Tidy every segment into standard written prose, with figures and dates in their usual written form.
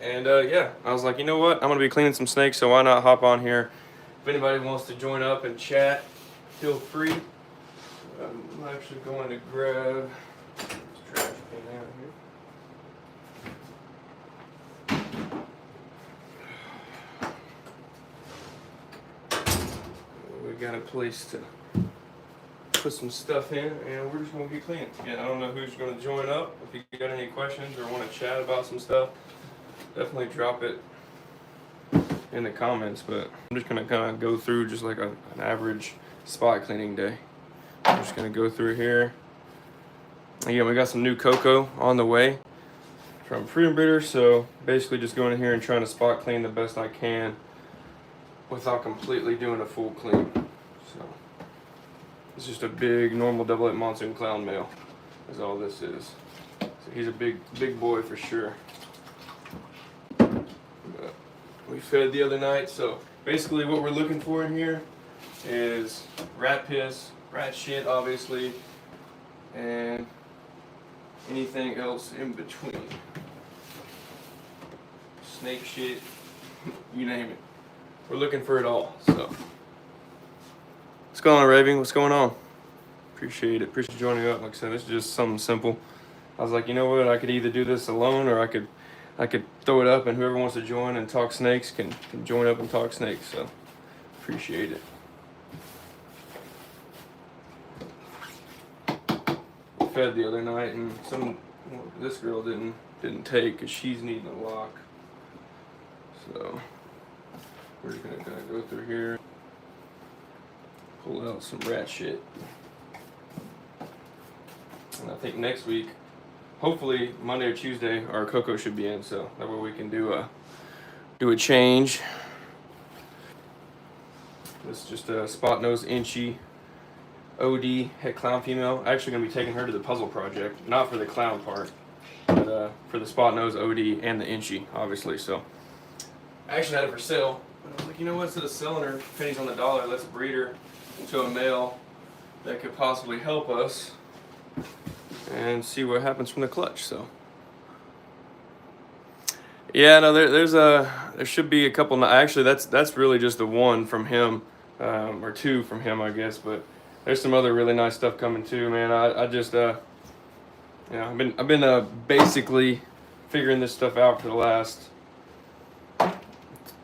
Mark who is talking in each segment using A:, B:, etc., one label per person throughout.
A: And yeah, I was like, you know what? I'm gonna be cleaning some snakes, so why not hop on here? If anybody wants to join up and chat, feel free. I'm actually going to grab this trash can out here. We got a place to put some stuff in, and we're just gonna get cleaning. Yeah, I don't know who's gonna join up. If you got any questions or want to chat about some stuff, definitely drop it in the comments. But I'm just gonna kind of go through just like an average spot cleaning day. I'm just gonna go through here. Again, we got some new cocoa on the way from Freedom Breeder, so basically just going in here and trying to spot clean the best I can without completely doing a full clean. So it's just a big normal double-it monsoon clown male is all this is. So he's a big boy for sure. But we fed the other night, so basically what we're looking for in here is rat piss, rat shit obviously, and anything else in between. Snake shit, you name it. We're looking for it all, so. What's going on, Raving? What's going on? Appreciate it. Appreciate you joining up. Like I said, this is just something simple. I was like, you know what? I could either do this alone, or I could throw it up, and whoever wants to join and talk snakes can join up and talk snakes. So, appreciate it. Fed the other night, and this girl didn't take because she's needing a lock. So we're just gonna kind of go through here, pull out some rat shit, and I think next week, hopefully Monday or Tuesday, our cocoa should be in, so that way we can do a change. This is just a spot nose inchy OD het clown female. Actually gonna be taking her to the puzzle project, not for the clown part, but for the spot nose OD and the inchy, obviously. So I actually had it for sale, but I was like, you know what, instead of selling her pennies on the dollar, let's breed her to a male that could possibly help us and see what happens from the clutch. So yeah, no, there should be a couple. Actually, that's really just the one from him, or two from him, I guess. But there's some other really nice stuff coming too, man. I just yeah, I've been basically figuring this stuff out for the last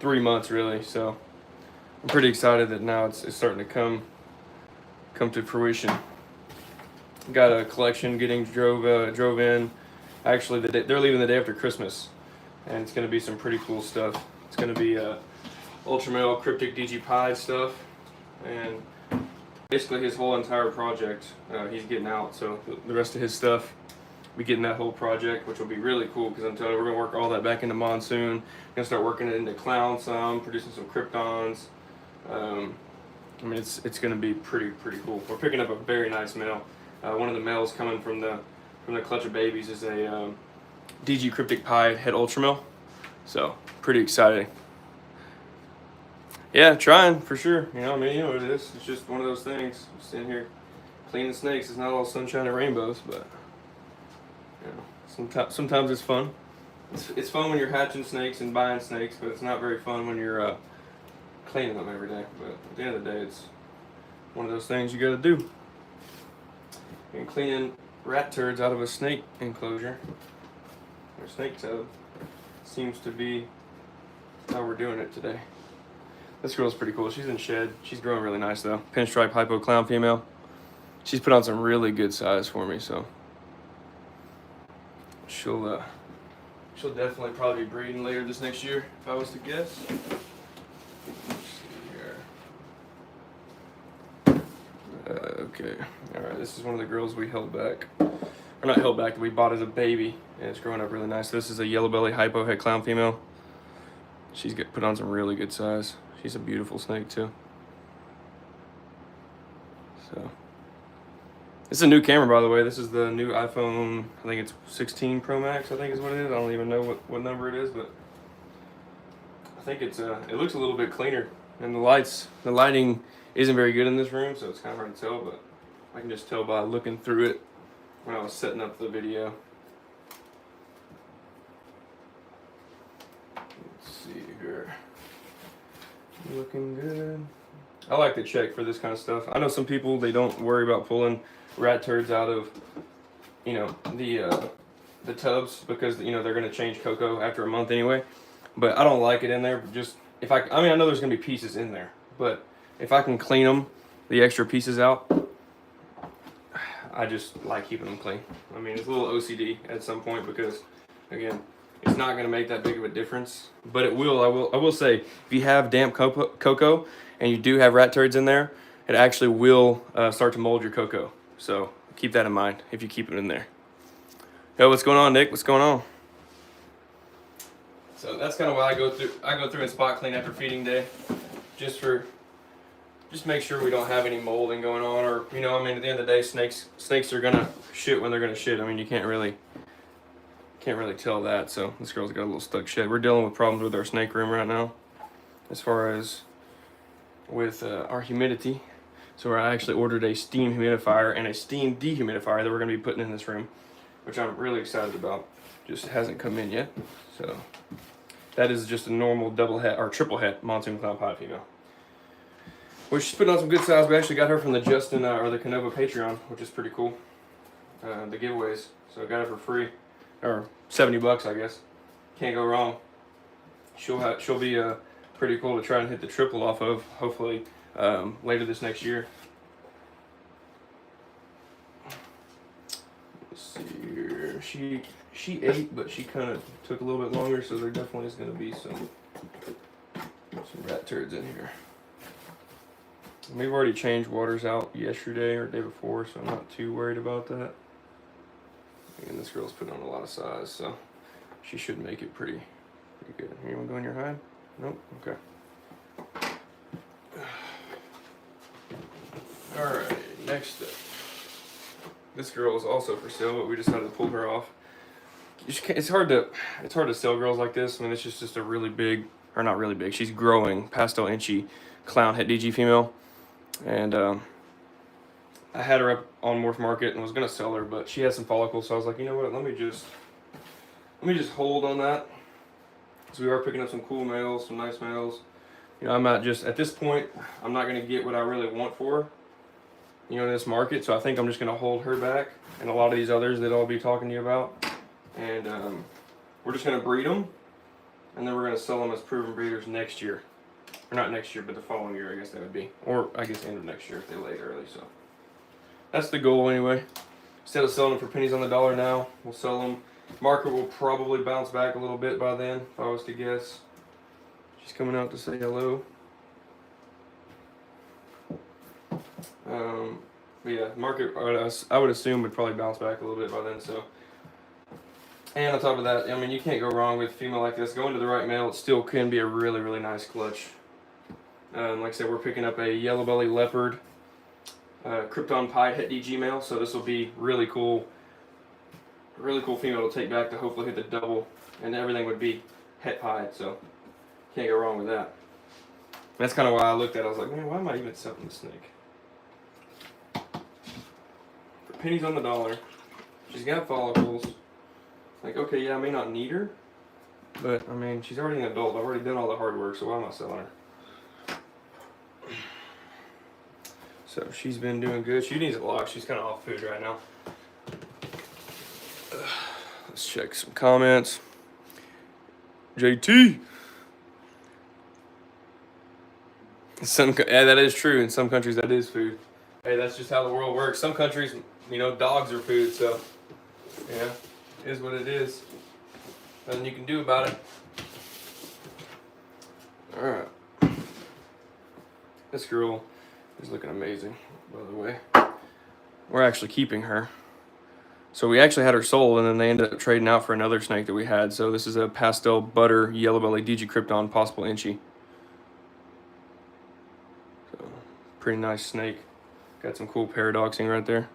A: 3 months, really. So I'm pretty excited that now it's starting to come to fruition. Got a collection getting drove in. Actually, they're leaving the day after Christmas, and it's gonna be some pretty cool stuff. It's gonna be ultramale cryptic DG Pied stuff, and basically his whole entire project he's getting out. So the rest of his stuff, we getting that whole project, which will be really cool because I'm telling you, we're gonna work all that back into monsoon. Gonna start working it into clown some, producing some kryptons. I mean, it's gonna be pretty cool. We're picking up a very nice male. One of the males coming from the clutch of babies is a DG Cryptic Pied het ultramale. So pretty exciting. Yeah, trying for sure. You know, I mean, you know what it is. It's just one of those things. Just in here cleaning snakes. It's not all sunshine and rainbows, but you know, sometimes it's fun. It's fun when you're hatching snakes and buying snakes, but it's not very fun when you're cleaning them every day. But at the end of the day, it's one of those things you got to do. And cleaning rat turds out of a snake enclosure or snake tub seems to be how we're doing it today. This girl's pretty cool. She's in shed. She's growing really nice though. Pinstripe hypo clown female. She's put on some really good size for me, so she'll definitely probably be breeding later this next year if I was to guess. Let's see here. Okay. All right. This is one of the girls we held back, or not held back. That we bought as a baby, and it's growing up really nice. This is a yellow belly hypo het clown female. She's put on some really good size. She's a beautiful snake too. So this is a new camera, by the way. This is the new iPhone, I think it's 16 Pro Max, I think is what it is. I don't even know what number it is, but I think it looks a little bit cleaner. And the lighting isn't very good in this room, so it's kind of hard to tell, but I can just tell by looking through it when I was setting up the video. see here. Looking good. I like to check for this kind of stuff. I know some people, they don't worry about pulling rat turds out of, you know, the tubs because, you know, they're going to change cocoa after a month anyway. But I don't like it in there. Just if I mean, I know there's going to be pieces in there, but if I can clean them, the extra pieces out, I just like keeping them clean. I mean, it's a little OCD at some point because, again, it's not going to make that big of a difference, but it will. I will say, if you have damp cocoa and you do have rat turds in there, it actually will start to mold your cocoa. So keep that in mind if you keep it in there. Yo, what's going on, Nick? What's going on? So that's kind of why I go through and spot clean after feeding day, just make sure we don't have any molding going on, or, you know, I mean, at the end of the day, snakes are gonna shit when they're gonna shit. I mean, you can't really tell that. So this girl's got a little stuck shit. We're dealing with problems with our snake room right now, as far as with our humidity. So I actually ordered a steam humidifier and a steam dehumidifier that we're gonna be putting in this room, which I'm really excited about. Just hasn't come in yet. So that is just a normal double het or triple het monsoon clown pied female, which she's putting on some good size. We actually got her from the Justin or the Canova Patreon, which is pretty cool. The giveaways, so I got her for free, or $70, I guess. Can't go wrong. She'll be pretty cool to try and hit the triple off of, hopefully later this next year. Let's see here. She ate, but she kind of took a little bit longer, so there definitely is going to be some rat turds in here. We've already changed waters out yesterday or the day before, so I'm not too worried about that. And this girl's putting on a lot of size, so she should make it pretty good. You want to go in your hide? Nope? Okay. Alright, next up. This girl is also for sale, but we decided to pull her off. It's hard to sell girls like this. I mean, it's just a really big, or not really big, she's growing pastel inchy clown het DG female. And I had her up on Morph Market and was gonna sell her, but she has some follicles, so I was like, you know what, let me just hold on that. So we are picking up some cool males, some nice males. You know, I'm not just, at this point, I'm not gonna get what I really want for her, you know, in this market. So I think I'm just gonna hold her back and a lot of these others that I'll be talking to you about. And we're just gonna breed them, and then we're gonna sell them as proven breeders next year. Or not next year, but the following year, I guess that would be. Or I guess end of next year if they laid early. So that's the goal anyway. Instead of selling them for pennies on the dollar now, we'll sell them. Market will probably bounce back a little bit by then, if I was to guess. She's coming out to say hello. But yeah, market, I would assume, would probably bounce back a little bit by then. So, and on top of that, I mean, you can't go wrong with a female like this. Going to the right male, it still can be a really, really nice clutch. Like I said, we're picking up a yellow belly leopard Krypton Pied Het DG male, so this will be really cool female to take back to hopefully hit the double, and everything would be het pied, so can't go wrong with that. And that's kind of why I looked at it. I was like, man, why am I even selling this snake? For pennies on the dollar. She's got follicles. Like, okay, yeah, I may not need her, but I mean, she's already an adult. I've already done all the hard work, so why am I selling her? So she's been doing good. She needs a lot. She's kind of off food right now. Let's check some comments. JT. Yeah, that is true. In some countries, that is food. Hey, that's just how the world works. Some countries, you know, dogs are food. So, yeah, it is what it is. Nothing you can do about it. All right. This girl is looking amazing, by the way. We're actually keeping her. So we actually had her sold, and then they ended up trading out for another snake that we had. So this is a pastel butter yellow belly DG Krypton possible inchy. So pretty nice snake. Got some cool paradoxing right there.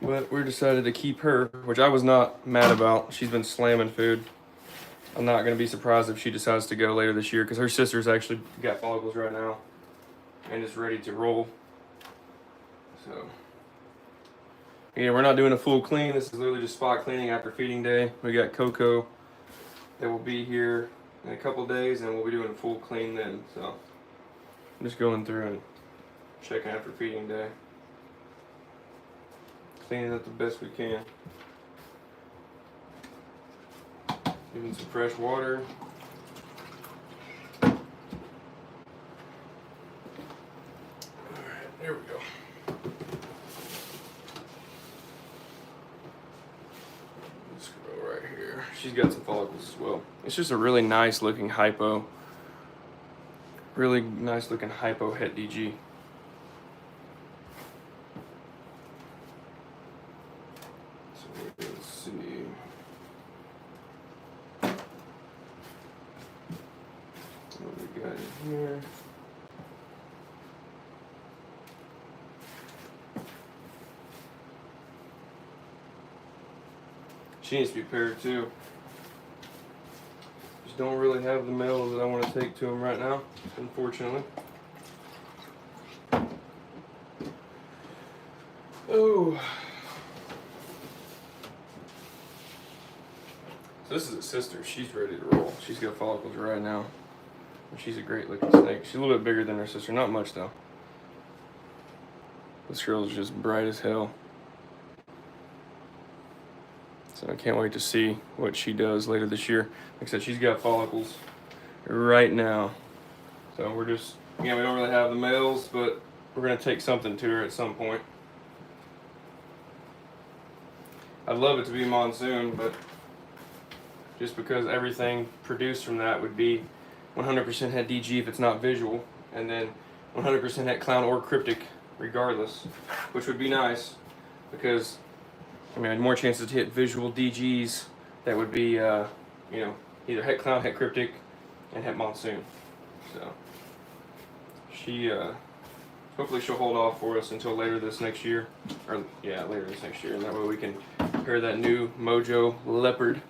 A: But we decided to keep her, which I was not mad about. She's been slamming food. I'm not going to be surprised if she decides to go later this year, because her sister's actually got follicles right now and is ready to roll. So yeah, we're not doing a full clean. This is literally just spot cleaning after feeding day. We got cocoa that will be here in a couple days, and we'll be doing a full clean then. So I'm just going through and checking after feeding day, cleaning up the best we can. Giving some fresh water. Alright, there we go. This girl right here, she's got some follicles as well. It's just a really nice looking hypo. Really nice looking hypo het DG. So let's see. What we got in here? She needs to be paired too. Just don't really have the males that I want to take to them right now, unfortunately. Oh. So this is a sister. She's ready to roll. She's got follicles right now. She's a great looking snake. She's a little bit bigger than her sister. Not much though. This girl's just bright as hell. So I can't wait to see what she does later this year. Like I said, she's got follicles right now. So we're just, again, we don't really have the males, but we're gonna take something to her at some point. I'd love it to be monsoon, but just because everything produced from that would be 100% het DG if it's not visual, and then 100% het clown or cryptic regardless, which would be nice because I mean, more chances to hit visual DGs that would be, you know, either het clown, het cryptic, and het monsoon. So she, hopefully she'll hold off for us until later this next year, or yeah, later this next year, and that way we can pair that new Mojo Leopard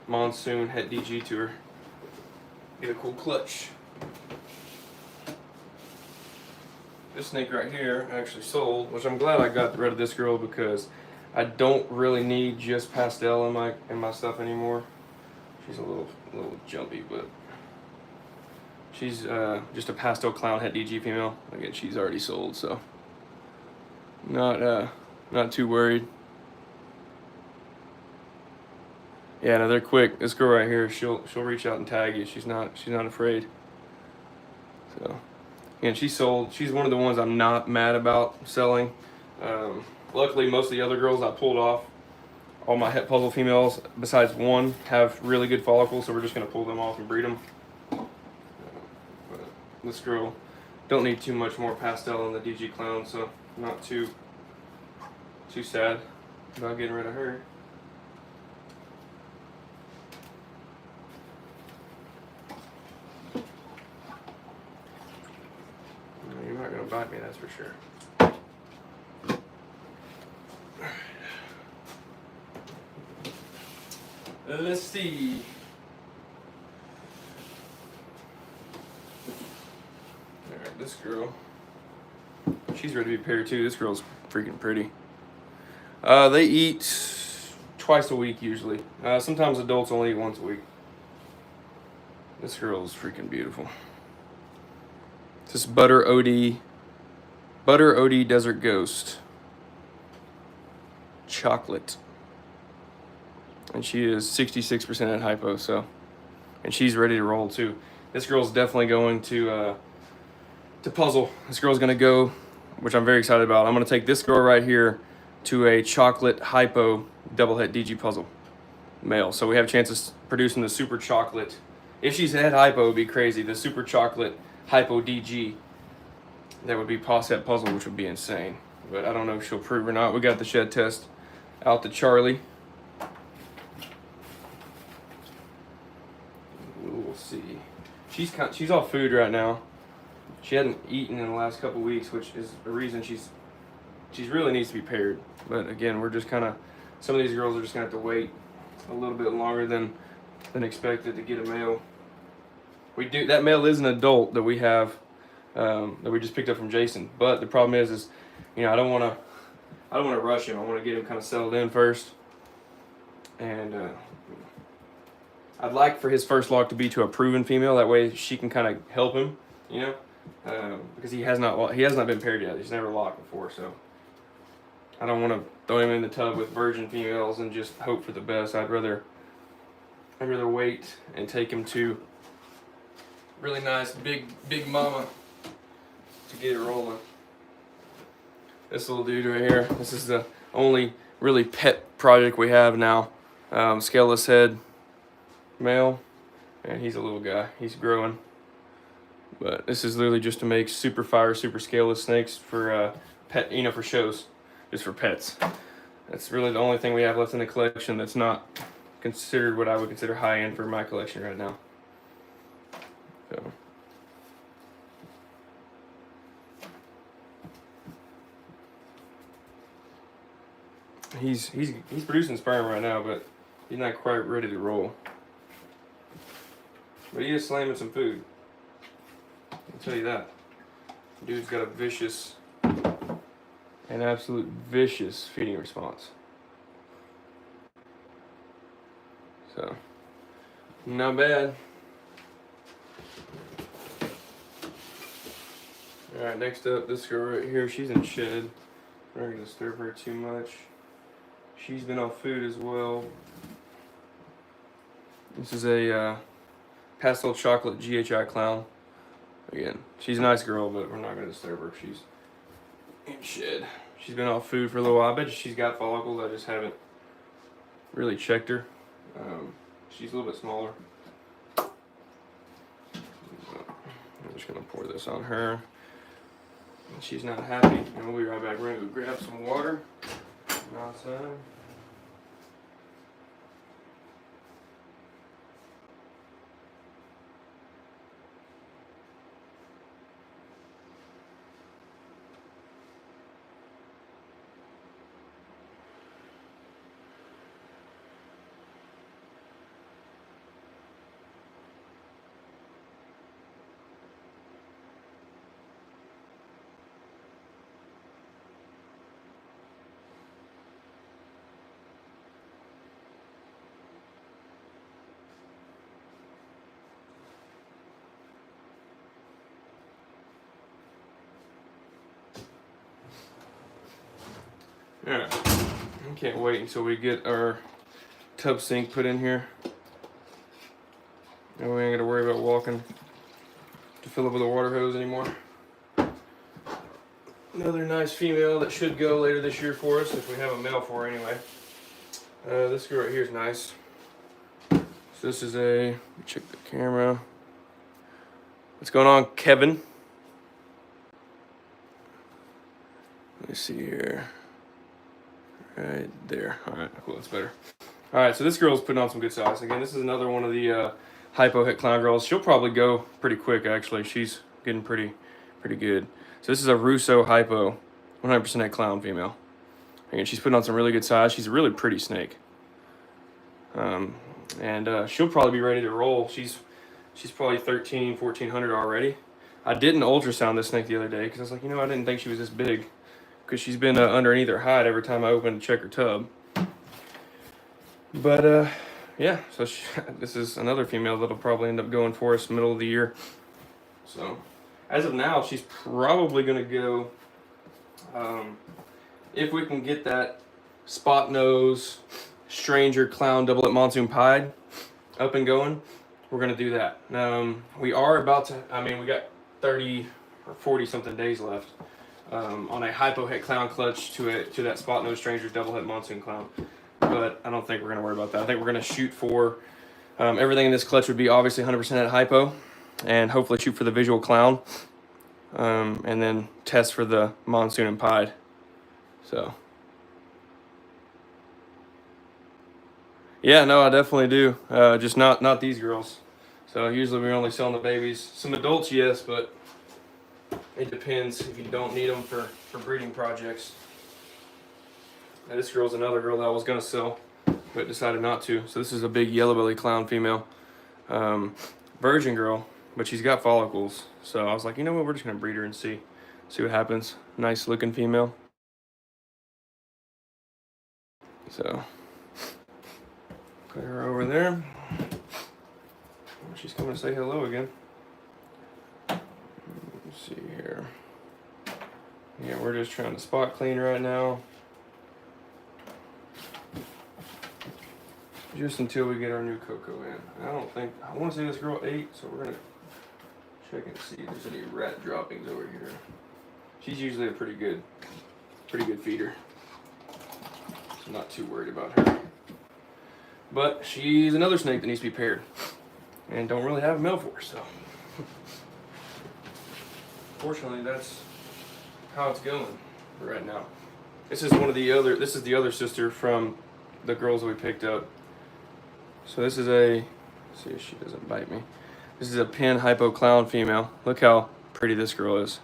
A: monsoon het DG to her. Get a cool clutch. This snake right here actually sold, which I'm glad I got rid of this girl because I don't really need just pastel in my stuff anymore. She's a little jumpy, but she's just a pastel clown het DG female. Again, she's already sold, so not too worried. Yeah, no, they're quick. This girl right here, she'll reach out and tag you. She's not afraid. So, again, she sold. She's one of the ones I'm not mad about selling. Luckily, most of the other girls I pulled off, all my het puzzle females, besides one, have really good follicles, so we're just gonna pull them off and breed them. But this girl, don't need too much more pastel in the DG clown, so not too sad about getting rid of her. You're not gonna bite me, that's for sure. Let's see. Alright, this girl. She's ready to be paired too. This girl's freaking pretty. They eat twice a week usually. Sometimes adults only eat once a week. This girl's freaking beautiful. This is Butter OD Desert Ghost. Chocolate. And she is 66% at hypo, so, and she's ready to roll too. This girl's definitely going to puzzle. This girl's gonna go, which I'm very excited about. I'm gonna take this girl right here to a chocolate hypo double het DG puzzle male. So we have a chance of producing the super chocolate. If she's het hypo, it'd be crazy. The super chocolate hypo DG. That would be pos het puzzle, which would be insane. But I don't know if she'll prove or not. We got the shed test out to Charlie. We'll see. She's off food right now. She hadn't eaten in the last couple weeks, which is the reason she's really needs to be paired. But again, we're just kind of, some of these girls are just gonna have to wait a little bit longer than expected to get a male. That male is an adult that we have that we just picked up from Jason. But the problem is you know, I don't want to rush him. I want to get him kind of settled in first, and I'd like for his first lock to be to a proven female. That way she can kind of help him, you know, because he has not been paired yet. He's never locked before, so I don't want to throw him in the tub with virgin females and just hope for the best. I'd rather wait and take him to really nice big mama to get it rolling. This little dude right here. This is the only really pet project we have now. Scaleless head male, and he's a little guy. He's growing, but this is literally just to make super fire, super scaleless snakes for pet, you know, for shows, just for pets. That's really the only thing we have left in the collection that's not considered what I would consider high end for my collection right now. So. He's producing sperm right now, but he's not quite ready to roll. But he is slamming some food. I'll tell you that. Dude's got an absolute vicious feeding response. So, not bad. Alright, next up, this girl right here, she's in shed. We're not going to disturb her too much. She's been off food as well. This is a pastel chocolate GHI clown. Again, she's a nice girl, but we're not going to disturb her. She's in shed. She's been off food for a little while. I bet she's got follicles. I just haven't really checked her. She's a little bit smaller. I'm just going to pour this on her. She's not happy. And we'll be right back. We're going to go grab some water outside. Alright, I can't wait until we get our tub sink put in here. And we ain't got to worry about walking to fill up with a water hose anymore. Another nice female that should go later this year for us, if we have a male for her anyway. This girl right here is nice. So this is let me check the camera. What's going on, Kevin? Let me see here. Right there. All right, cool. That's better. All right, so this girl's putting on some good size. Again, this is another one of the hypo het clown girls. She'll probably go pretty quick, actually. She's getting pretty good. So this is a Russo hypo, 100% het clown female. Again, she's putting on some really good size. She's a really pretty snake. And she'll probably be ready to roll. She's probably 13, 1400 already. I didn't ultrasound this snake the other day because I was like, you know, I didn't think she was this big, because she's been underneath her hide every time I open to check her tub. But yeah, so this is another female that'll probably end up going for us middle of the year. So as of now, she's probably going to go, if we can get that spot nose stranger clown doublet monsoon pied up and going, we're going to do that. We are about to, we got 30 or 40 something days left. On a hypo het clown clutch to that spot nose stranger double het monsoon clown, but I don't think we're gonna worry about that. I think we're gonna shoot for everything in this clutch would be obviously 100% at hypo, and hopefully shoot for the visual clown, and then test for the monsoon and pied. So yeah, no, I definitely do. Just not these girls. So usually we're only selling the babies. Some adults, yes, but it depends if you don't need them for breeding projects. Now, this girl's another girl that I was going to sell, but decided not to. So this is a big yellow belly clown female. Virgin girl, but she's got follicles. So I was like, you know what, we're just going to breed her and see what happens. Nice looking female. So put her over there. she's coming to say hello again. Let's see here. Yeah, we're just trying to spot clean right now. Just until we get our new cocoa in. I want to say this girl ate, so we're gonna check and see if there's any rat droppings over here. She's usually a pretty good feeder. So I'm not too worried about her. But she's another snake that needs to be paired. And don't really have a male for her, so. Fortunately, that's how it's going right now. This is the other sister from the girls that we picked up. So this is let's see if she doesn't bite me. This is a pin hypo clown female. Look how pretty this girl is.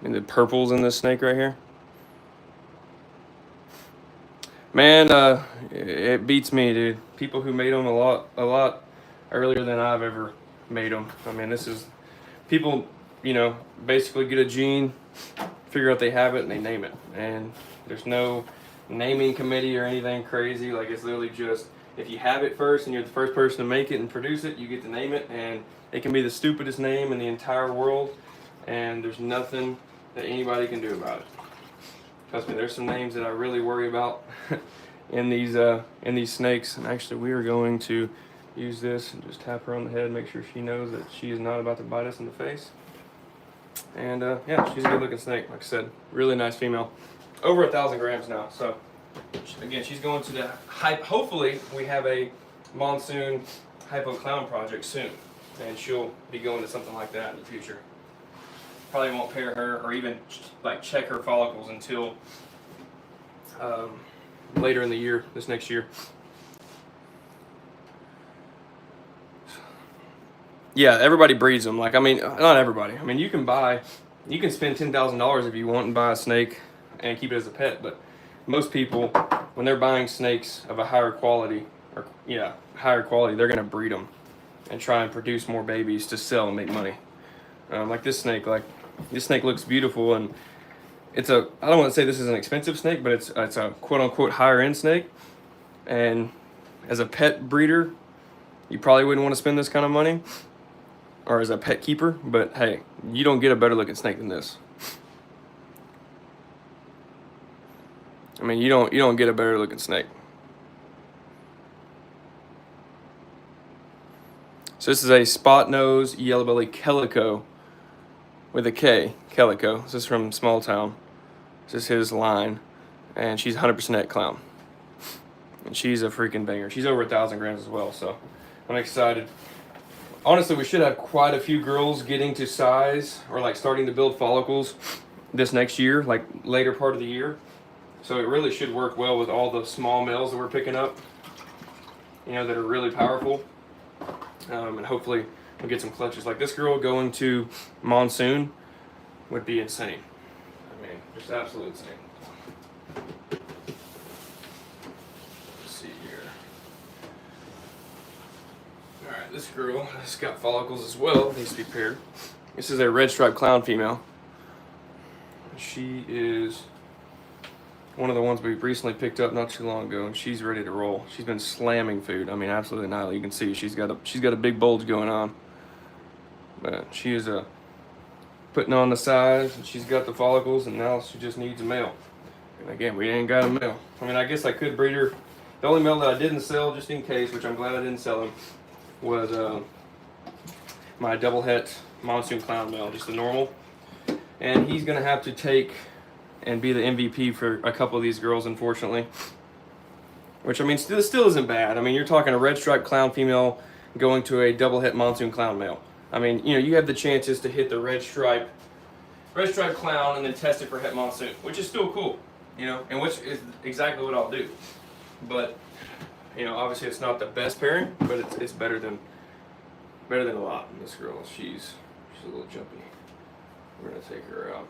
A: And the purples in this snake right here. Man, it beats me, dude. People who made them a lot earlier than I've ever made them. I mean, this is people, basically get a gene, figure out they have it, and they name it. And there's no naming committee or anything crazy. Like, it's literally just, if you have it first and you're the first person to make it and produce it, you get to name it. And it can be the stupidest name in the entire world, and there's nothing that anybody can do about it. Trust me, there's some names that I really worry about in these snakes. And actually, we are going to use this and just tap her on the head, make sure she knows that she is not about to bite us in the face. And yeah, she's a good looking snake. Like I said, really nice female. Over 1,000 grams now. So again, she's going to the hopefully we have a monsoon hypo clown project soon, and she'll be going to something like that in the future. Probably won't pair her or even like check her follicles until later in the year, this next year. Yeah, everybody breeds them. Like, I mean, not everybody. I mean, you can spend $10,000 if you want and buy a snake and keep it as a pet. But most people, when they're buying snakes of a higher quality, they're going to breed them and try and produce more babies to sell and make money. Like this snake looks beautiful, and I don't want to say this is an expensive snake, but it's a quote unquote higher end snake. And as a pet breeder, you probably wouldn't want to spend this kind of money, or as a pet keeper, but hey, you don't get a better looking snake than this. I mean, you don't get a better looking snake. So this is a spot nose yellow belly calico with a K, calico. This is from Small Town. This is his line, and she's 100% clown. And she's a freaking banger. She's over 1,000 grams as well, so I'm excited. Honestly, we should have quite a few girls getting to size or like starting to build follicles this next year, like later part of the year. So it really should work well with all the small males that we're picking up, that are really powerful. And hopefully we'll get some clutches. Like this girl going to monsoon would be insane. I mean, just absolutely insane. Alright, this girl has got follicles as well. Needs to be paired. This is a red striped clown female. She is one of the ones we recently picked up not too long ago, and she's ready to roll. She's been slamming food. I mean, absolutely not. You can see she's got a big bulge going on. But she is putting on the size, and she's got the follicles, and now she just needs a male. And again, we ain't got a male. I mean, I guess I could breed her. The only male that I didn't sell, just in case, which I'm glad I didn't sell him, was my double het monsoon clown male, just the normal. And he's gonna have to take and be the MVP for a couple of these girls, unfortunately. Which, I mean, still isn't bad. I mean, you're talking a red striped clown female going to a double het monsoon clown male. I mean, you have the chances to hit the red stripe clown and then test it for het monsoon, which is still cool, and which is exactly what I'll do. But obviously it's not the best pairing, but it's better than a lot. And this girl, she's a little jumpy. We're gonna take her out.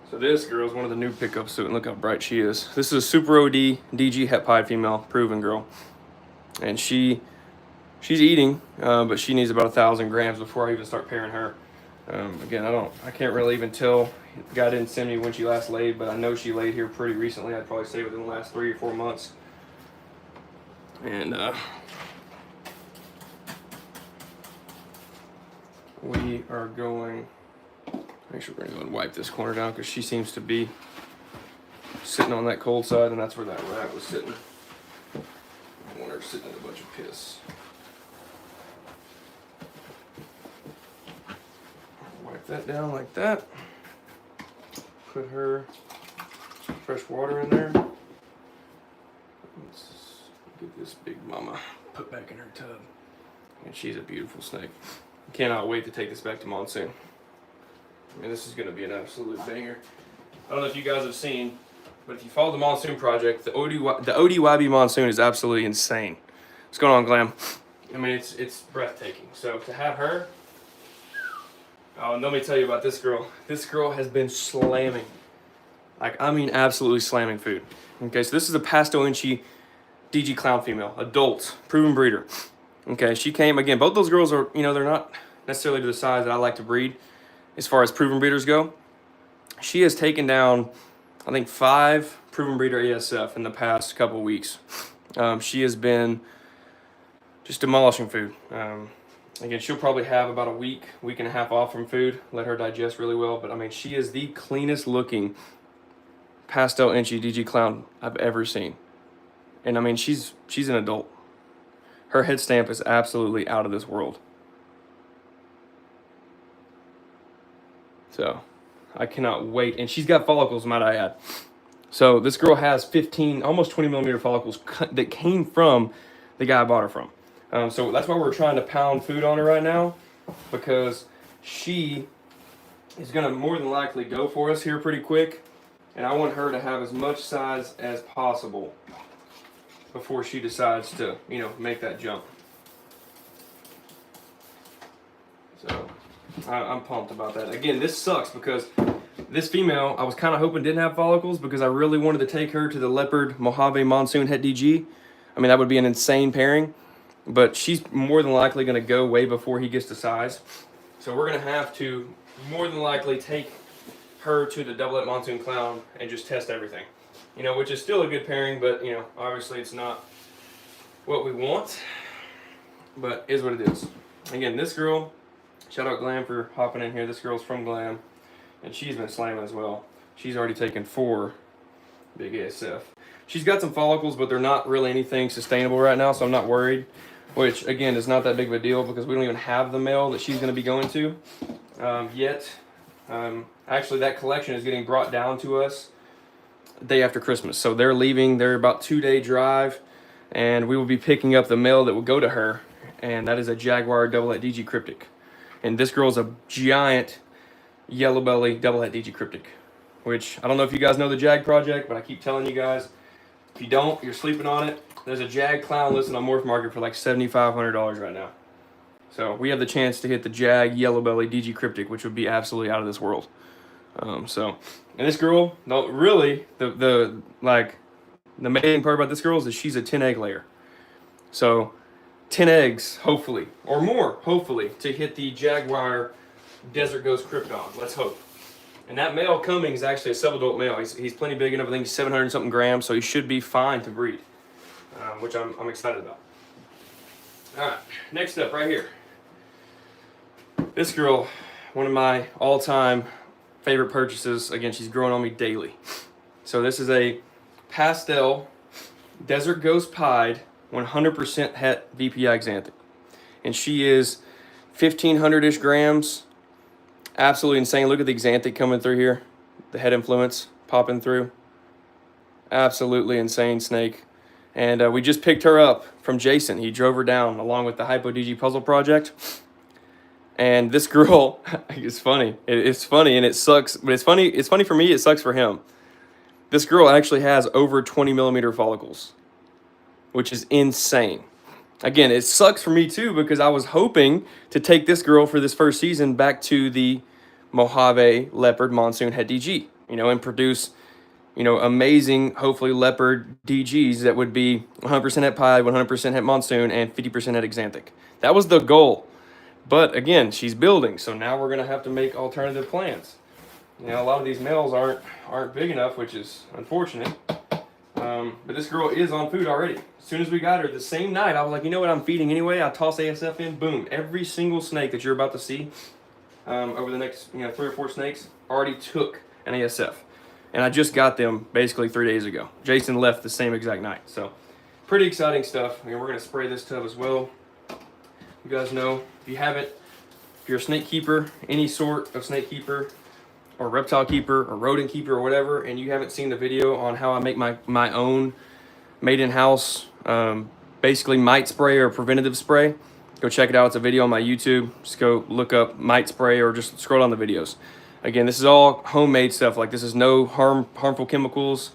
A: So this girl is one of the new pickups, so look how bright she is. This is a Super OD DG het pied female, proven girl, and she's eating, but she needs about 1,000 grams before I even start pairing her. Again, I can't really even tell. The guy didn't send me when she last laid, but I know she laid here pretty recently. I'd probably say within the last 3 or 4 months. And we are going, actually we're gonna go and wipe this corner down because she seems to be sitting on that cold side, and that's where that rat was sitting. I want her sitting in a bunch of piss. Wipe that down like that. Put her fresh water in there. Let's get this big mama put back in her tub. And she's a beautiful snake. Cannot wait to take this back to Monsoon. I mean, this is going to be an absolute banger. I don't know if you guys have seen, but if you follow the Monsoon project, the ODYB Monsoon is absolutely insane. What's going on, Glam? I mean, it's breathtaking. So to have her, oh, and let me tell you about this girl. This girl has been slamming, like, I mean, absolutely slamming food. Okay, so this is a Pastel Inchy DG Clown female, adult, proven breeder. Okay, she came, again, both those girls are, you know, they're not necessarily to the size that I like to breed as far as proven breeders go. She has taken down, I think, 5 proven breeder ASF in the past couple weeks. She has been just demolishing food. Again, she'll probably have about a week and a half off from food, let her digest really well. But I mean, she is the cleanest looking Pastel Inchy DG Clown I've ever seen. And I mean, she's an adult. Her head stamp is absolutely out of this world. So I cannot wait. And she's got follicles, might I add. So this girl has 15, almost 20 millimeter follicles that came from the guy I bought her from. So that's why we're trying to pound food on her right now, because she is going to more than likely go for us here pretty quick. And I want her to have as much size as possible before she decides to, you know, make that jump. So I'm pumped about that. Again, this sucks because this female, I was kind of hoping didn't have follicles because I really wanted to take her to the Leopard Mojave Monsoon Het DG. I mean, that would be an insane pairing, but she's more than likely going to go way before he gets to size. So we're going to have to more than likely take her to the Double Het Monsoon Clown and just test everything. You know, which is still a good pairing, but, you know, obviously it's not what we want, but is what it is. Again, this girl, shout out Glam for hopping in here. This girl's from Glam, and she's been slamming as well. She's already taken 4 big ASF. She's got some follicles, but they're not really anything sustainable right now, so I'm not worried, which, again, is not that big of a deal because we don't even have the male that she's going to be going to yet. Actually, that collection is getting brought down to us day after Christmas. So they're leaving. They're about 2-day drive, and we will be picking up the male that will go to her, and that is a Jaguar Double Het DG Cryptic. And this girl's a giant yellow belly Double Het DG Cryptic, which I don't know if you guys know the Jag project, but I keep telling you guys, if you don't, you're sleeping on it. There's a Jag Clown listed on Morph Market for like $7,500 right now. So we have the chance to hit the Jag yellow belly DG Cryptic, which would be absolutely out of this world. And this girl, no, really, the amazing part about this girl is that she's a 10 egg layer. So 10 eggs, hopefully, or more, hopefully, to hit the Jaguar Desert Ghost Krypton. Let's hope. And that male coming is actually a sub-adult male. He's plenty big enough. I think he's 700 something grams, so he should be fine to breed, which I'm excited about. All right, next up right here. This girl, one of my all-time favorite purchases. Again, she's growing on me daily. So this is a pastel Desert Ghost Pied 100% het VPI Xanthic. And she is 1,500-ish grams. Absolutely insane. Look at the Xanthic coming through here. The head influence popping through. Absolutely insane snake. And we just picked her up from Jason. He drove her down along with the Hypo DG Puzzle Project. And this girl, it's funny. It's funny and it sucks. But it's funny for me, it sucks for him. This girl actually has over 20 millimeter follicles, which is insane. Again, it sucks for me too because I was hoping to take this girl for this first season back to the Mojave Leopard Monsoon Het DG, and produce, amazing, hopefully Leopard DGs that would be 100% Het Pied, 100% Het Monsoon, and 50% Het Xanthic. That was the goal. But again, she's building, so now we're gonna have to make alternative plans. A lot of these males aren't big enough, which is unfortunate. But this girl is on food already. As soon as we got her, the same night, I was like, you know what, I'm feeding anyway. I toss ASF in, boom. Every single snake that you're about to see over the next 3 or 4 snakes already took an ASF. And I just got them basically 3 days ago. Jason left the same exact night. So pretty exciting stuff. I mean, we're going to spray this tub as well. You guys know, if you haven't, if you're a snake keeper, any sort of snake keeper, or reptile keeper, or rodent keeper, or whatever, and you haven't seen the video on how I make my own made in-house basically mite spray or preventative spray, go check it out. It's a video on my YouTube. Just go look up mite spray or just scroll down the videos. Again, this is all homemade stuff. Like, this is no harmful chemicals.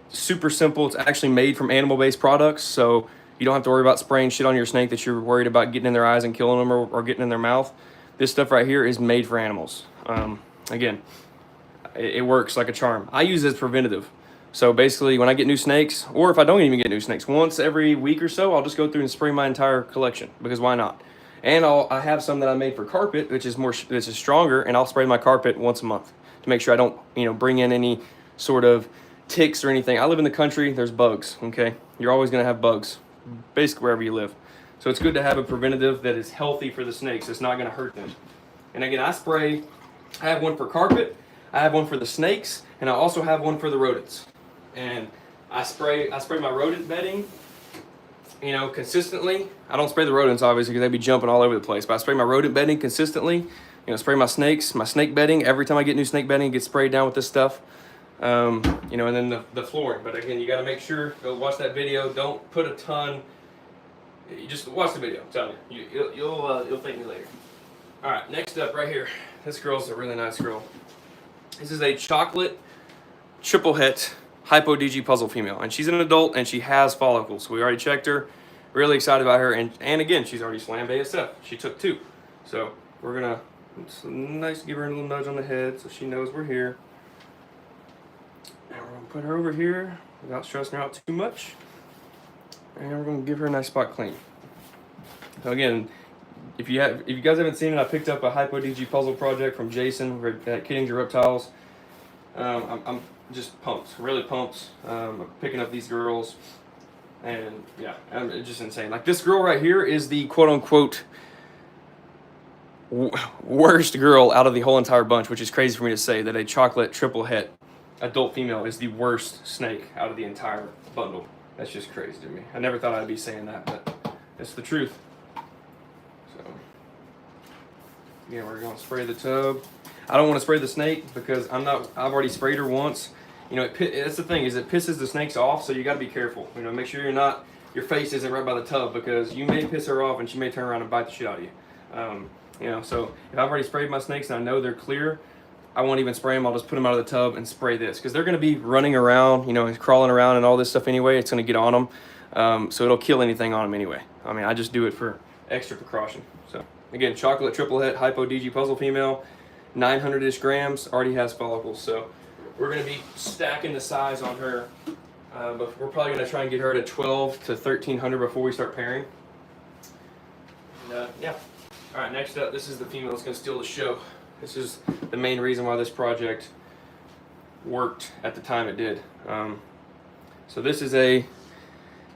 A: Super simple. It's actually made from animal-based products, so you don't have to worry about spraying shit on your snake that you're worried about getting in their eyes and killing them or getting in their mouth. This stuff right here is made for animals. Again, it works like a charm. I use it as preventative. So basically, when I get new snakes, or if I don't even get new snakes, once every week or so, I'll just go through and spray my entire collection, because why not? And I have some that I made for carpet, which is stronger, and I'll spray my carpet once a month to make sure I don't, bring in any sort of ticks or anything. I live in the country. There's bugs. Okay, you're always gonna have bugs, basically wherever you live. So it's good to have a preventative that is healthy for the snakes. It's not gonna hurt them. And again, I have one for carpet, I have one for the snakes, and I also have one for the rodents. And I spray my rodent bedding, consistently. I don't spray the rodents, obviously, because they'd be jumping all over the place. But I spray my rodent bedding consistently. Spray my snake bedding. Every time I get new snake bedding, it gets sprayed down with this stuff. And then the flooring. But again, you got to make sure, go watch that video. Don't put a ton. You just watch the video. I'm telling you. You'll thank me later. All right, next up right here. This girl's a really nice girl. This is a chocolate triple het hypo DG puzzle female, and she's an adult and she has follicles. We already checked her. Really excited about her, and again, she's already slammed ASF. She took 2, so we're gonna. It's nice to give her a little nudge on the head so she knows we're here. And we're gonna put her over here without stressing her out too much, and we're gonna give her a nice spot clean. So again, if you guys haven't seen it, I picked up a hypo DG puzzle project from Jason at Keaton Reptiles. I'm just pumped, really pumped. Picking up these girls, and yeah, it's just insane. Like, this girl right here is the quote-unquote worst girl out of the whole entire bunch, which is crazy for me to say, that a chocolate triple het adult female is the worst snake out of the entire bundle. That's just crazy to me. I never thought I'd be saying that, but it's the truth. So yeah, we're gonna spray the tub. I don't want to spray the snake because I've already sprayed her once. That's the thing, is it pisses the snakes off, so you got to be careful. Make sure your face isn't right by the tub, because you may piss her off and she may turn around and bite the shit out of you. So if I've already sprayed my snakes and I know they're clear, I won't even spray them. I'll just put them out of the tub and spray this, because they're going to be running around, crawling around and all this stuff anyway. It's going to get on them, so it'll kill anything on them anyway. I just do it for extra precaution. So again, chocolate triple het hypo DG puzzle female, 900-ish grams, already has follicles. So we're going to be stacking the size on her, but we're probably going to try and get her to 12 to 1300 before we start pairing. And, yeah. All right, next up, this is the female that's going to steal the show. This is the main reason why this project worked at the time it did. So this is a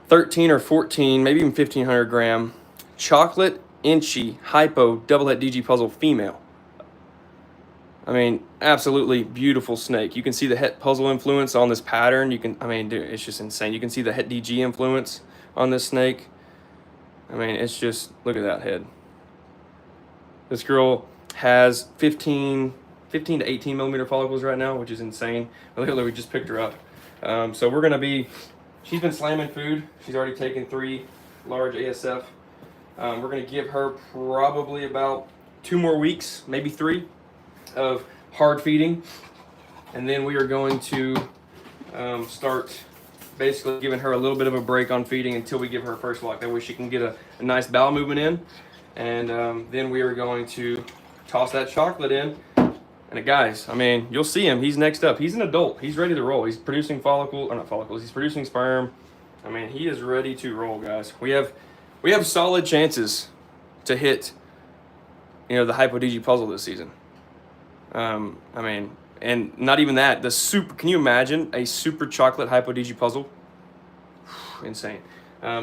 A: 13 or 14, maybe even 1500 gram chocolate inchy hypo double het DG puzzle female. Absolutely beautiful snake. You can see the het puzzle influence on this pattern. Dude, it's just insane. You can see the het DG influence on this snake. It's just, look at that head. This girl has 15 to 18 millimeter follicles right now, which is insane. Look, we just picked her up. So she's been slamming food. She's already taken 3 large ASF. We're gonna give her probably about 2 more weeks, maybe 3, of hard feeding, and then we are going to start basically giving her a little bit of a break on feeding until we give her first lock. That way she can get a nice bowel movement in, and then we are going to toss that chocolate in. And guys, you'll see him. He's next up. He's an adult. He's ready to roll. He's producing he's producing sperm. He is ready to roll, guys. We have solid chances to hit, the hypo DG puzzle this season.
B: And not even that, can you imagine a super chocolate hypo DG puzzle?
A: insane.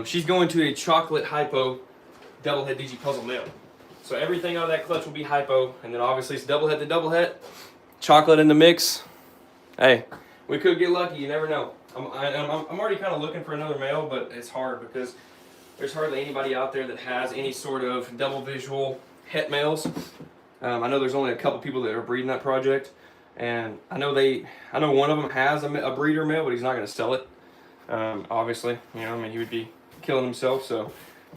A: She's going to a chocolate hypo double het DG puzzle male. So everything out of that clutch will be hypo, and then obviously it's double het to double het, chocolate in the mix. Hey, we could get lucky. You never know. I'm already kind of looking for another male, but it's hard because there's hardly anybody out there that has any sort of double visual het males. I know there's only a couple people that are breeding that project, and I know one of them has a breeder male, but he's not going to sell it. Obviously, you know, I mean, he would be killing himself. So,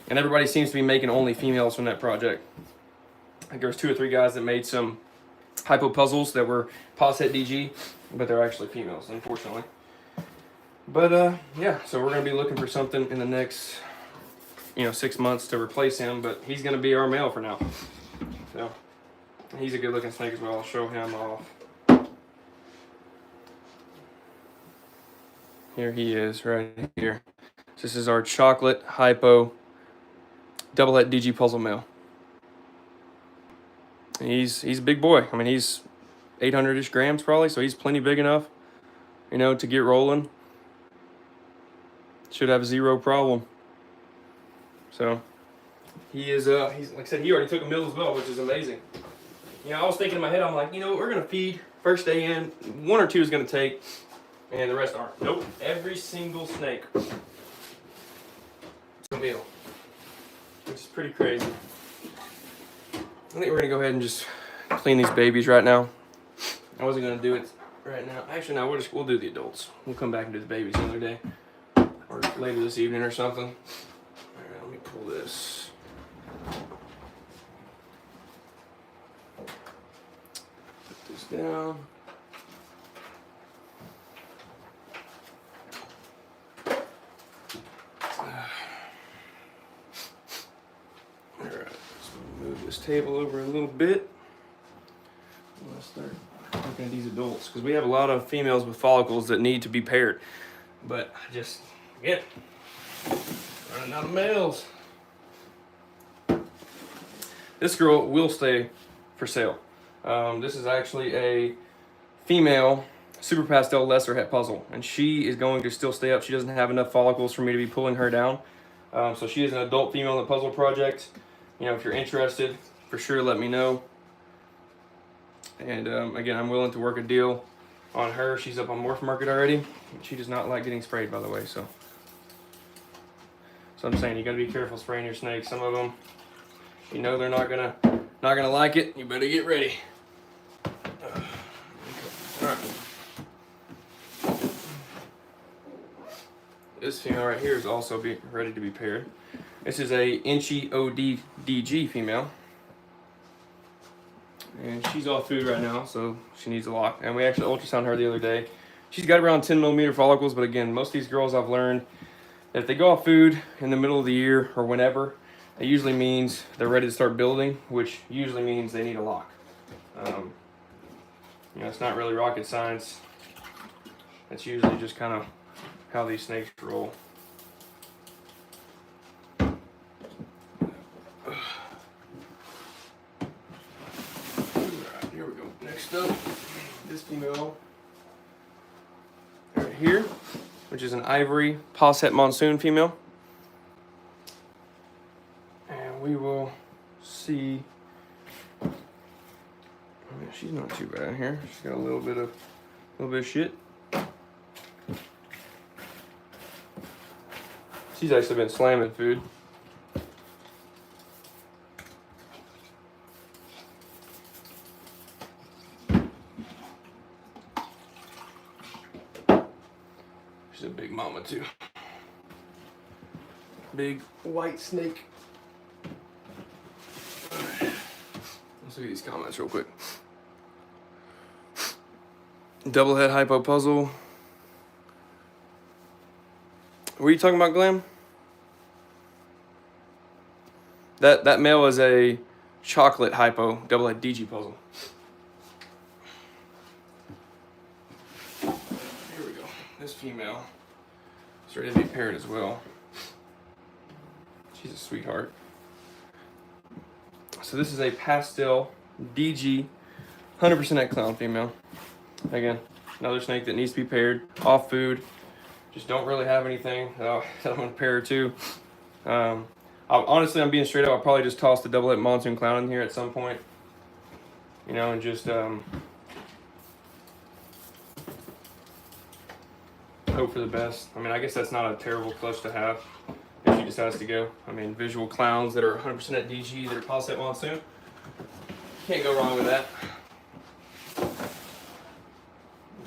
A: and everybody seems to be making only females from that project. I think there was 2 or 3 guys that made some hypo puzzles that were pos het DG, but they're actually females, unfortunately. But yeah, so we're going to be looking for something in the next, 6 months to replace him, but he's going to be our male for now. So he's a good looking snake as well. I'll show him off. Here he is right here. This is our chocolate hypo double het DG puzzle male. He's a big boy. I mean, he's 800-ish grams probably, so he's plenty big enough, to get rolling. Should have 0 problem. So he is he's, like I said, he already took a meal as well, which is amazing. I was thinking in my head, I'm like, we're gonna feed first day in, 1 or 2 is gonna take, and the rest aren't. Nope. Every single snake is a meal, which is pretty crazy. I think we're gonna go ahead and just clean these babies right now. I wasn't gonna do it right now. Actually, no, we'll do the adults. We'll come back and do the babies another day, or later this evening or something. All right, let me pull this. Put this down. This table over a little bit. Let's start looking at these adults because we have a lot of females with follicles that need to be paired, but I just running out of males. This girl will stay for sale. This is actually a female super pastel lesser het puzzle, and she is going to still stay up. She doesn't have enough follicles for me to be pulling her down, so she is an adult female in the puzzle project. If you're interested, for sure let me know. And again, I'm willing to work a deal on her. She's up on Morph Market already. She does not like getting sprayed, by the way. So I'm saying you got to be careful spraying your snakes. Some of them, they're not gonna like it. You better get ready. All right. This female right here is also ready to be paired. This is a Inchy OD DG female, and she's off food right now, so she needs a lock. And we actually ultrasounded her the other day. She's got around 10 millimeter follicles, but again, most of these girls I've learned that if they go off food in the middle of the year or whenever, it usually means they're ready to start building, which usually means they need a lock. It's not really rocket science. That's usually just kind of how these snakes roll. Next up, this female right here, which is an ivory pos het monsoon female. And we will see. She's not too bad here. She's got a little bit of shit. She's actually been slamming food. She's a big mama too. Big white snake. All right. Let's look at these comments real quick. Double het hypo puzzle. What are you talking about, Glam? That male is a chocolate hypo double het DG puzzle. Here we go. This female is ready to be paired as well. She's a sweetheart. So this is a pastel DG 100% clown female. Again, another snake that needs to be paired off food. Just don't really have anything that I'm gonna pair to. Honestly, I'm being straight up. I'll probably just toss the double-head monsoon clown in here at some point, you know, and just hope for the best. I mean, I guess that's not a terrible clutch to have if she decides to go. I mean, visual clowns that are 100% at DG that are Pulsate monsoon. Can't go wrong with that.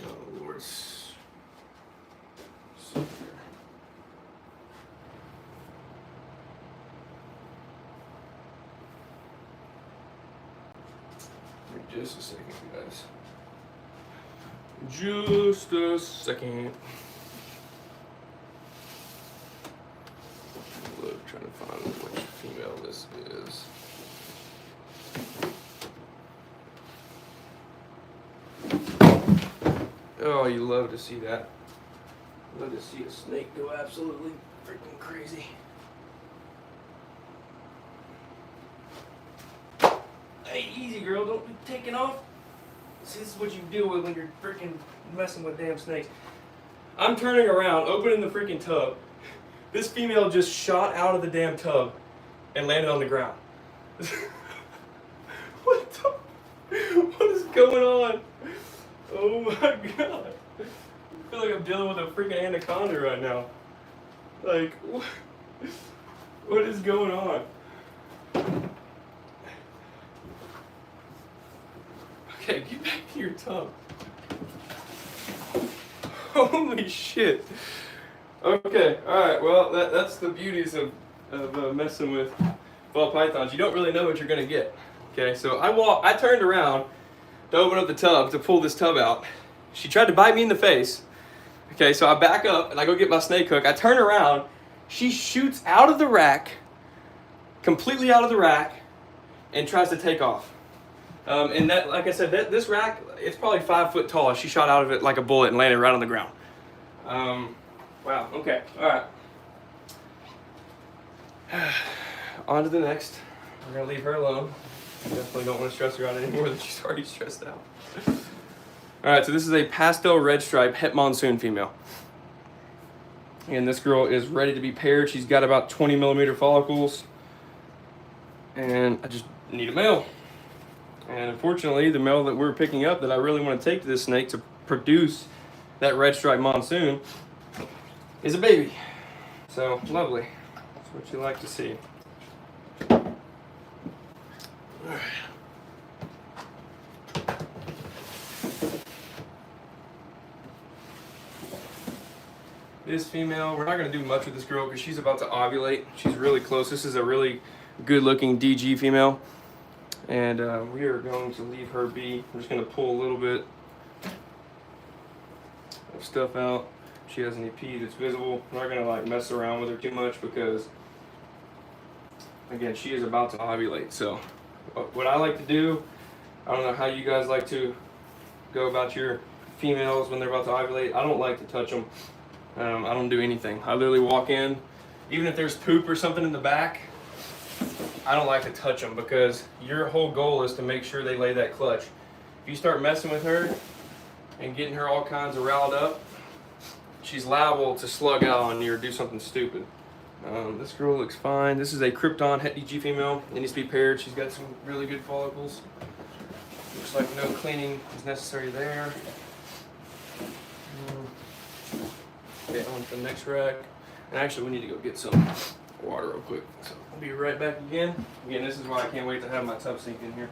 A: Oh, Lord. Just a second, guys. Just a second. Look, trying to find which female this is. Oh, you love to see that. Love to see a snake go absolutely freaking crazy. Hey, easy girl, don't be taking off. See, this is what you deal with when you're freaking messing with damn snakes. I'm turning around, opening the freaking tub. This female just shot out of the damn tub and landed on the ground. What is going on? Oh my god. I feel like I'm dealing with a freaking anaconda right now. Like, what is going on? Okay, get back to your tub. Holy shit. Okay, alright, well, that's the beauties of messing with ball pythons. You don't really know what you're going to get. Okay, so I turned around to open up the tub to pull this tub out. She tried to bite me in the face. Okay, so I back up and I go get my snake hook. I turn around. She shoots out of the rack, completely out of the rack, and tries to take off. And that, like I said, this rack, it's probably 5 foot tall. She shot out of it like a bullet and landed right on the ground. Wow, okay, all right. On to the next. We're gonna leave her alone. I definitely don't want to stress her out any more than she's already stressed out. All right, so this is a pastel red stripe het monsoon female. And this girl is ready to be paired. She's got about 20 millimeter follicles. And I just need a male. And unfortunately, the male that we're picking up that I really want to take to this snake to produce that red stripe monsoon is a baby. So, lovely. That's what you like to see. This female, we're not going to do much with this girl because she's about to ovulate. She's really close. This is a really good looking DG female. And we are going to leave her be. I'm just going to pull a little bit of stuff out. She has any pee that's visible. I'm not going to like mess around with her too much because, again, she is about to ovulate. So what I like to do, I don't know how you guys like to go about your females when they're about to ovulate. I don't like to touch them. I don't do anything. I literally walk in, even if there's poop or something in the back, I don't like to touch them because your whole goal is to make sure they lay that clutch. If you start messing with her and getting her all kinds of riled up, she's liable to slug out on you or do something stupid. This girl looks fine. This is a Krypton het DG female. It needs to be paired. She's got some really good follicles. Looks like no cleaning is necessary there. Okay, on to the next rack. And actually, we need to go get some water real quick. So I'll be right back again. Again, this is why I can't wait to have my tub sink in here.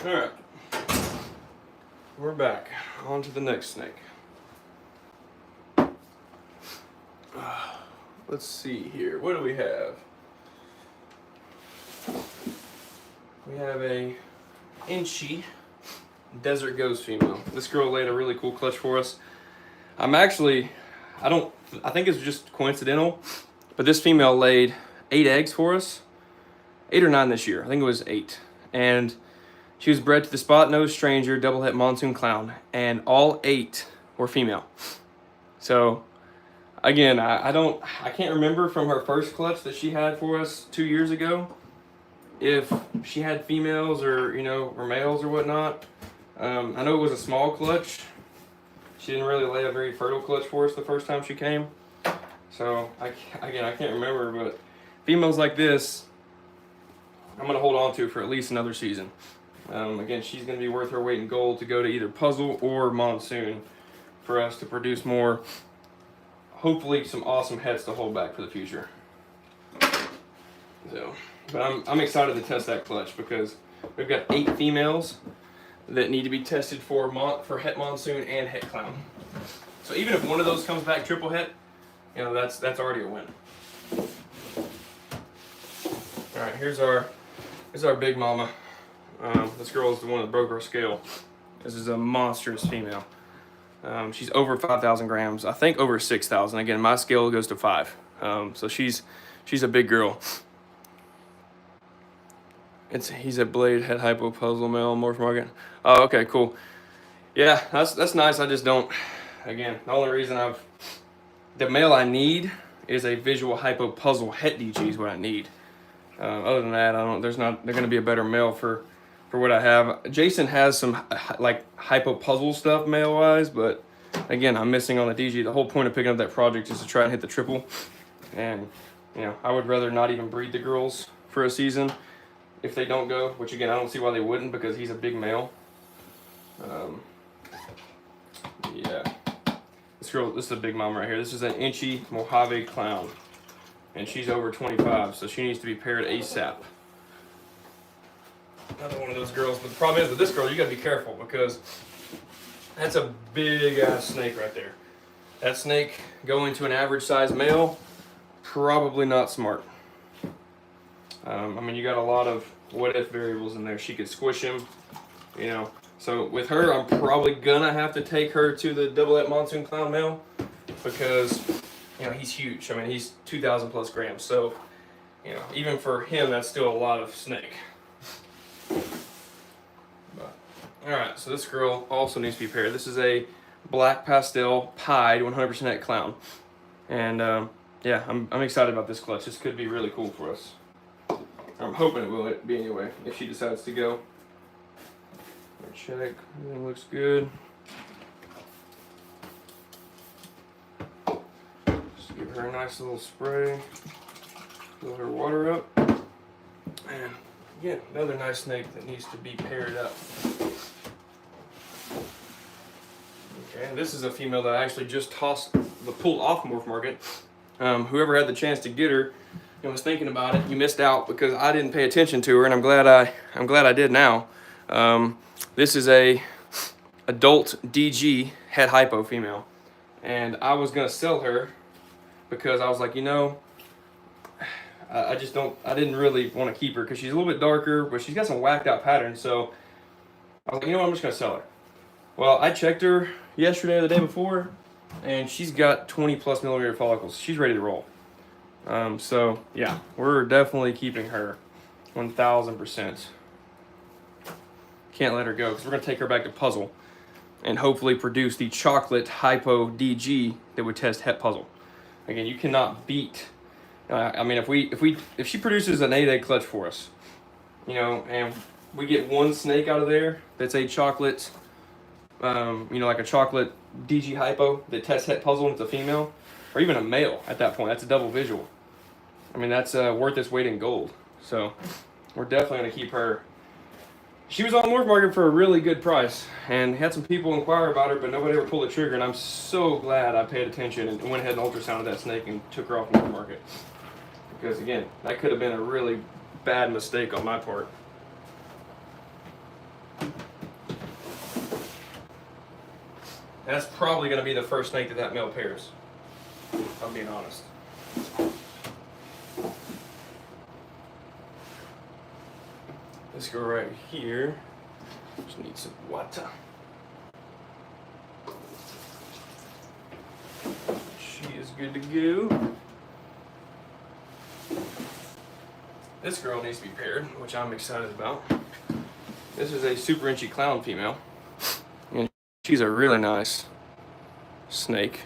A: All right, we're back. On to the next snake. Let's see here. What do we have? We have a inchy Desert Ghost female. This girl laid a really cool clutch for us. I think it's just coincidental, but this female laid 8 eggs for us. 8 or 9 this year. I think it was 8. And she was bred to the spot-nosed stranger, double-het monsoon clown, and all 8 were female. So, again, I can't remember from her first clutch that she had for us 2 years ago if she had females or males or whatnot. I know it was a small clutch. She didn't really lay a very fertile clutch for us the first time she came. So, I can't remember, but females like this, I'm going to hold on to for at least another season. Again, she's going to be worth her weight in gold to go to either puzzle or monsoon for us to produce more, hopefully some awesome heads to hold back for the future. So, but I'm excited to test that clutch because we've got 8 females that need to be tested for het monsoon and het clown. So even if one of those comes back triple het, that's already a win. All right, here's our big mama. This girl is the one that broke our scale. This is a monstrous female. She's over 5,000 grams. I think over 6,000. Again, my scale goes to 5. So she's a big girl. He's a blade head hypo puzzle male morph market. Oh, okay, cool. Yeah, that's nice. I just don't. Again, the only reason the male I need is a visual hypo puzzle het DG is what I need. Other than that, they're going to be a better male for what I have. Jason has some like hypo puzzle stuff male wise, but again, I'm missing on the DG. The whole point of picking up that project is to try and hit the triple. And I would rather not even breed the girls for a season if they don't go, which again, I don't see why they wouldn't because he's a big male. Yeah. This is a big mom right here. This is an Inchy Mojave Clown. And she's over 25, so she needs to be paired ASAP. Another one of those girls, but the problem is with this girl, you gotta be careful because that's a big ass snake right there. That snake going to an average size male, probably not smart. You got a lot of what if variables in there. She could squish him, So with her, I'm probably gonna have to take her to the double-het monsoon clown male because, he's huge. He's 2,000 plus grams. So, even for him, that's still a lot of snake. All right, so this girl also needs to be paired. This is a black pastel pied 100% het clown. And yeah, I'm excited about this clutch. This could be really cool for us. I'm hoping it will be anyway, if she decides to go. Check, everything looks good. Just give her a nice little spray. Fill her water up. And again, another nice snake that needs to be paired up. Okay, and this is a female that I actually just pulled off Morph Market. Whoever had the chance to get her and was thinking about it, you missed out because I didn't pay attention to her, and I'm glad I did now. This is a adult DG het hypo female, and I was gonna sell her because I was like, I didn't really want to keep her because she's a little bit darker, but she's got some whacked out patterns. So I was like, I'm just gonna sell her. Well, I checked her yesterday or the day before, and she's got 20 plus millimeter follicles. She's ready to roll. So yeah, we're definitely keeping her 1,000%. Can't let her go because we're gonna take her back to puzzle and hopefully produce the chocolate hypo DG that would test het puzzle. Again, you cannot beat. If she produces an 8 egg clutch for us, and we get one snake out of there that's a chocolate, like a chocolate DG hypo that tests het puzzle and it's a female, or even a male at that point, that's a double visual. That's worth its weight in gold. So we're definitely gonna keep her. She was on the Morph Market for a really good price and had some people inquire about her, but nobody ever pulled the trigger, and I'm so glad I paid attention and went ahead and ultrasounded that snake and took her off Morph Market. Because again, that could have been a really bad mistake on my part. That's probably going to be the first snake that male pairs, if I'm being honest. This girl right here Just need some water. She is good to go. This girl needs to be paired, which I'm excited about. This is a super inchy clown female, and she's a really nice snake.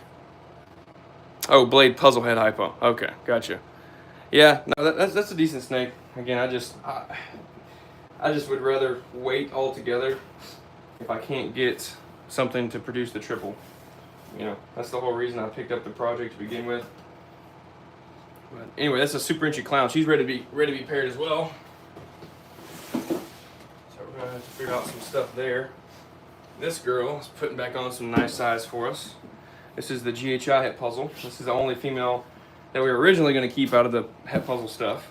A: Oh, blade puzzlehead hypo. Okay, gotcha. Yeah, no, that's a decent snake. Again, I just would rather wait altogether if I can't get something to produce the triple. You know, that's the whole reason I picked up the project to begin with. But anyway, that's a super inchy clown. She's ready to be paired as well. So we're gonna have to figure out some stuff there. This girl is putting back on some nice size for us. This is the GHI het puzzle. This is the only female that we were originally going to keep out of the het puzzle stuff.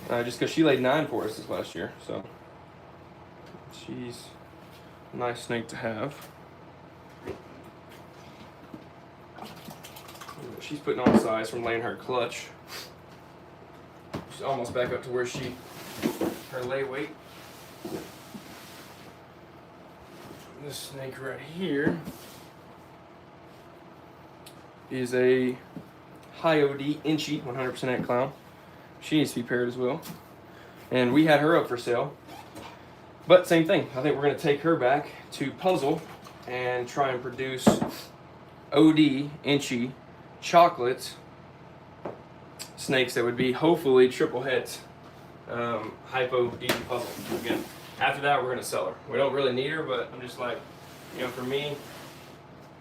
A: Just because she laid 9 for us this last year. So she's a nice snake to have. She's putting on size from laying her clutch. She's almost back up to where her lay weight. This snake right here is a high OD inchy 100% clown. She needs to be paired as well. And we had her up for sale. But same thing. I think we're going to take her back to puzzle and try and produce OD inchy chocolate snakes that would be hopefully triple het hypo D puzzle. Again, after that we're going to sell her. We don't really need her, but I'm just like, you know, for me,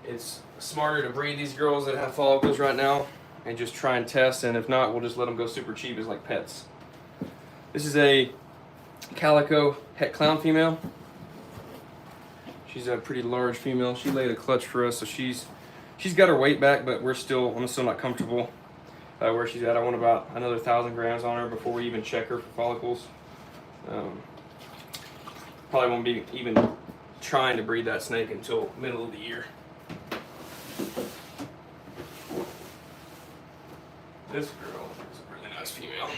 A: it's smarter to breed these girls that have follicles right now and just try and test, and if not, we'll just let them go super cheap as like pets. This is a calico het clown female. She's a pretty large female. She laid a clutch for us, so she's got her weight back, but I'm still not comfortable where she's at. I want about another 1,000 grams on her before we even check her for follicles. Probably won't be even trying to breed that snake until middle of the year. This girl is a really nice female.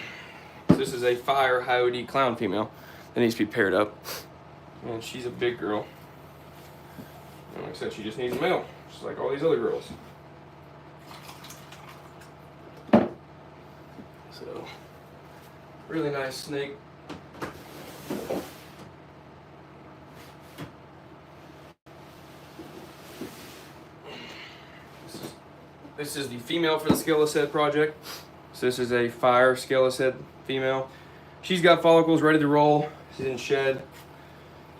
A: So this is a fire high OD clown female that needs to be paired up. And she's a big girl. And like I said, she just needs a male, just like all these other girls. So, really nice snake. This is the female for the scaleless head project. So this is a fire scaleless head female. She's got follicles ready to roll. She's in shed.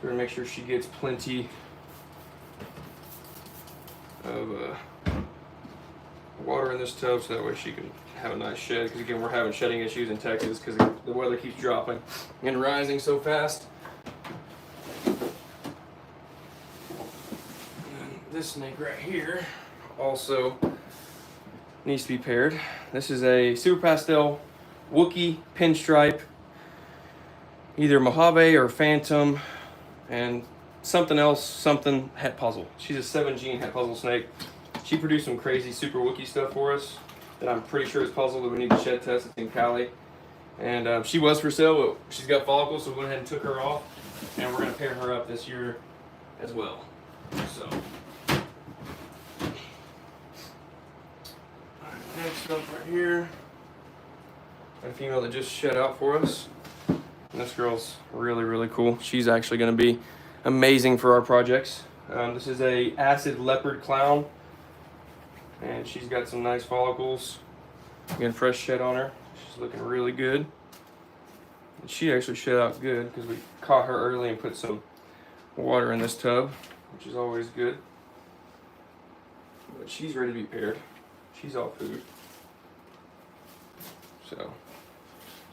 A: We're gonna make sure she gets plenty of water in this tub so that way she can have a nice shed. Because again, we're having shedding issues in Texas because the weather keeps dropping and rising so fast. And this snake right here also needs to be paired. This is a super pastel Wookie pinstripe, either Mojave or Phantom, and something else, something het puzzle. She's a 7-gene het puzzle snake. She produced some crazy super Wookie stuff for us that I'm pretty sure is puzzle that we need to shed test. It's in Cali. And she was for sale, but she's got follicles, so we went ahead and took her off. And we're going to pair her up this year as well. So, next up right here, a female that just shed out for us. And this girl's really, really cool. She's actually going to be amazing for our projects. This is a acid leopard clown, and she's got some nice follicles. Again, fresh shed on her. She's looking really good. And she actually shed out good because we caught her early and put some water in this tub, which is always good. But she's ready to be paired. She's all food. So,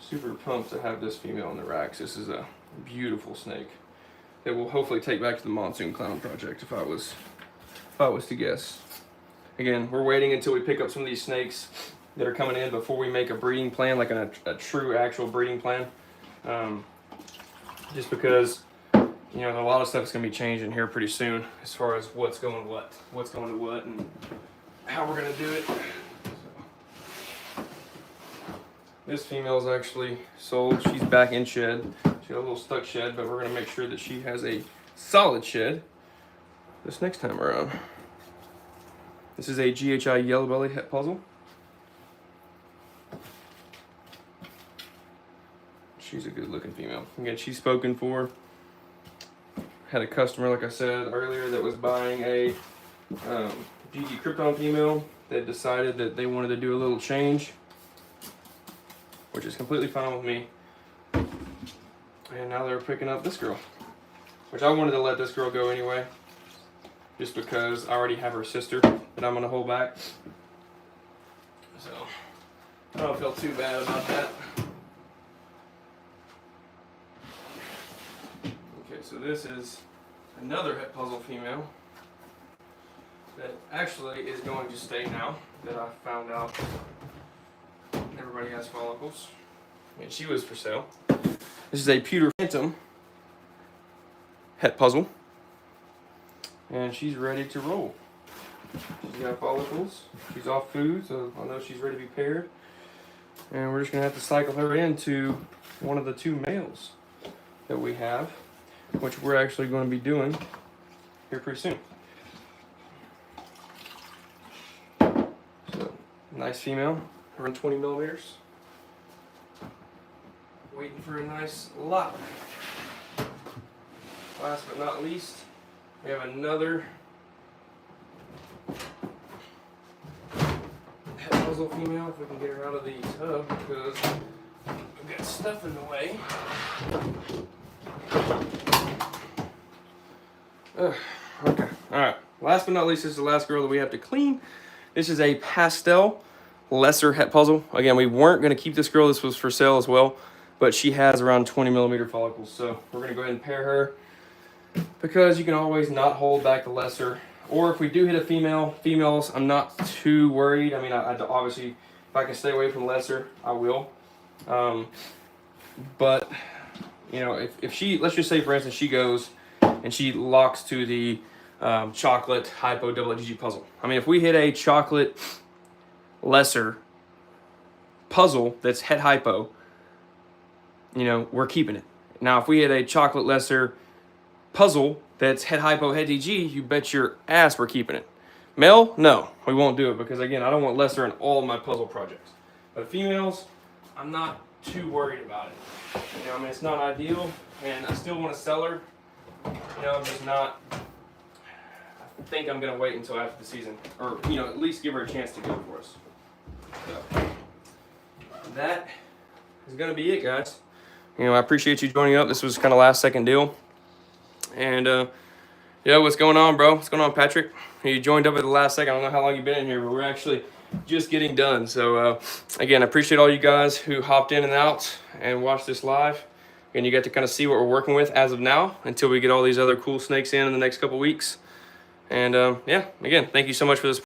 A: super pumped to have this female in the racks. This is a beautiful snake that we'll hopefully take back to the Monsoon Clown project if I was to guess. Again, we're waiting until we pick up some of these snakes that are coming in before we make a breeding plan, like a true actual breeding plan. Just because, you know, a lot of stuff is going to be changing here pretty soon as far as what's going to what, and how we're going to do it. So, this female is actually sold. She's back in shed. She's got a little stuck shed, but we're gonna make sure that she has a solid shed this next time around. This is a GHI yellow belly het puzzle. She's a good looking female. Again, she's spoken for. Had a customer, like I said earlier, that was buying a GG Krypton female that decided that they wanted to do a little change, which is completely fine with me. And now they're picking up this girl, which I wanted to let this girl go anyway, just because I already have her sister that I'm gonna hold back. So I don't feel too bad about that. Okay, so this is another het puzzle female that actually is going to stay now that I found out everybody has follicles. And she was for sale. This is a pewter phantom het puzzle. And she's ready to roll. She's got follicles. She's off food, so I know she's ready to be paired. And we're just gonna have to cycle her into one of the two males that we have, which we're actually going to be doing here pretty soon. So, nice female, around 20 millimeters. Waiting for a nice lock. Last but not least, we have another het puzzle female, if we can get her out of the tub because we've got stuff in the way. Okay, alright. Last but not least, this is the last girl that we have to clean. This is a pastel lesser het puzzle. Again, we weren't going to keep this girl. This was for sale as well, but she has around 20 millimeter follicles. So we're going to go ahead and pair her because you can always not hold back the lesser. Or if we do hit a females, I'm not too worried. I mean, I obviously, if I can stay away from lesser, I will. But, you know, if she, let's just say for instance, she goes and she locks to the chocolate hypo double GG puzzle. I mean, if we hit a chocolate lesser puzzle that's het hypo, you know, we're keeping it. Now, if we hit a chocolate lesser puzzle that's het hypo het DG, you bet your ass we're keeping it. Male, no, we won't do it because again, I don't want lesser in all of my puzzle projects. But females, I'm not too worried about it. You know, I mean, it's not ideal, and I still want to sell her. You know, I'm just not. I think I'm gonna wait until after the season, or you know, at least give her a chance to go for us. So that is gonna be it, guys. You know, I appreciate you joining up. This was kind of last second deal, and yeah, what's going on, bro? What's going on, Patrick? You joined up at the last second. I don't know how long you've been in here, but we're actually just getting done. So again, I appreciate all you guys who hopped in and out and watched this live. And you get to kind of see what we're working with as of now until we get all these other cool snakes in the next couple weeks. And yeah, again, thank you so much for this.